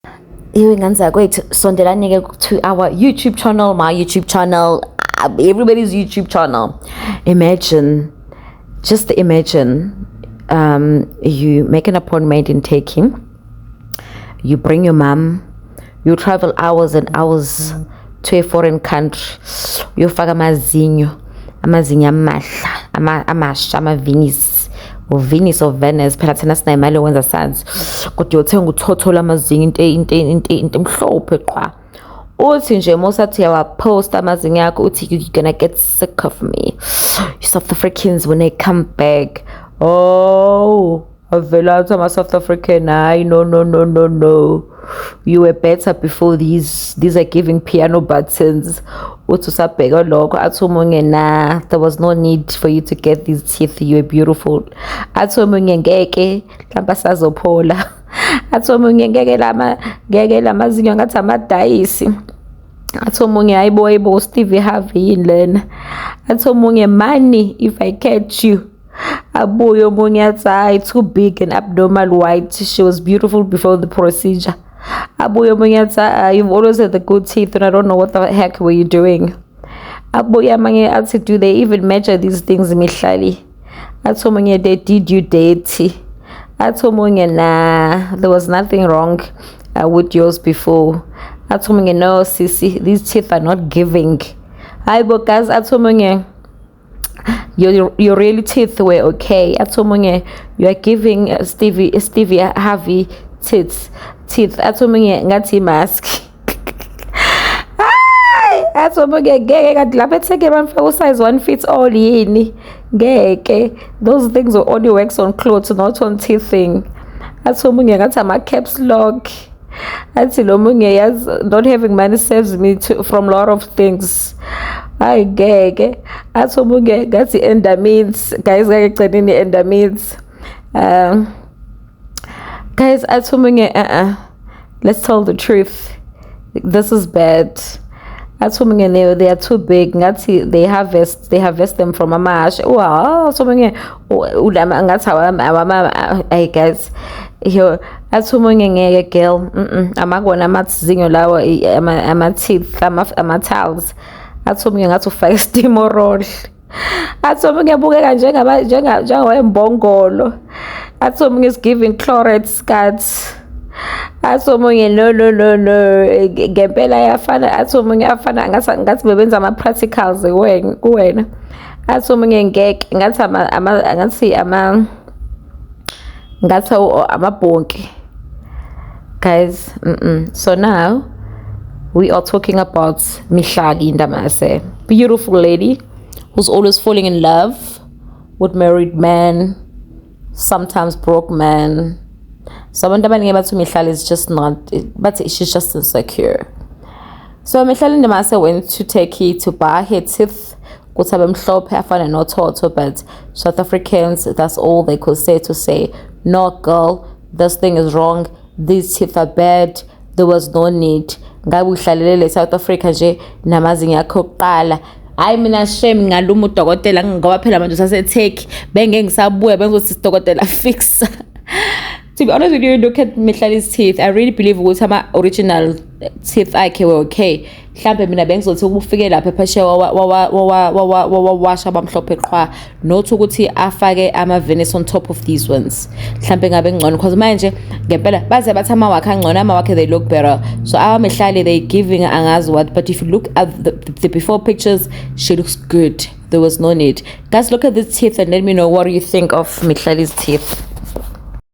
Wait, sondelani to our YouTube channel, my YouTube channel, everybody's YouTube channel. Just imagine, you make an appointment in Taking, you bring your mom, you travel hours and hours to a foreign country, you faka amazinyo amasha amavinis or Venice or Venice phela thina sinayimali wenza sazi kodwa uyothenga uthothola amazinyo into emhlophe qha uthi nje mosathi yawapost amazinyo yakho uthi you're gonna get sick of me. South Africans when they come back, oh avela to South African, no, you were better before these are giving piano buttons. There was no need for you to get these teeth, you were beautiful. Ngeke lamazinyo ngathi amadayisi. Ayibo Stevie Harvey yini lena. Money if I catch you. Abuyo omunye too big and abnormal white. She was beautiful before the procedure. Abuyo omunye you've always had the good teeth and I don't know what the heck were you doing. Abuyo omunye do they even measure these things mihlali? Omunye they did you dirty. Omunye nah, there was nothing wrong with yours before. Omunye no sissy, these teeth are not giving. Aibo guys, omunye your real teeth were okay. You are giving Stevie Harvey teeth. Ngati mask. Ngeke kanti lapha etheke bamfaka size 1 fits all yini. Ngeke. Those things will only works on clothes, not on teething. Ngathi ama caps lock. Not having money saves me from a lot of things. Ngeke ngathi endamines guys ngagcina endamines guys let's tell the truth, this is bad. They are too big ngathi they harvest them from amash. Wow, hey guys here ngeke girl amakona amazinyo lawa ama-teeth ama-tiles ngathi ufake steam roll. Abukeka njengawembongolo. Is giving chloride scuds. No ngempela yafana. Afana ngathi bebenza ama-practicals kuwena. Ngeke ngathi amabhonki. Guys, so now we are talking about Mihlali Ndamase, beautiful lady who's always falling in love with married men, sometimes broke men. So when Mihlali is just not, but she's just insecure. So Mihlali Ndamase went to Turkey to buy her teeth. But South Africans, that's all they could say to say, no girl, this thing is wrong, these teeth are bad, there was no need. Ngabe uhlalele South Africa nje namazinyo yakho oqala. Hayi mina shame ngaluma udokotela ngoba phela manje saseTurkey bengeke ngisabuya benzothi sidokotela fix. To be honest with you, look at Mihlali's teeth. I really believe ukuthi ama original teeth akhe were okay. Mhlambe mina bengizothi ukufike lapha phesheya washa bamhlophe qhwa, not ukuthi afake ama Venice on top of these ones. Mhlambe ngabe ngcono because manje ngempela baze bathi amawakhe angcono, amawakhe they look better. So our Mihlali they giving angazi what, but if you look at the before pictures, she looks good. There was no need. Guys, look at the teeth and let me know what you think of Mihlali's teeth.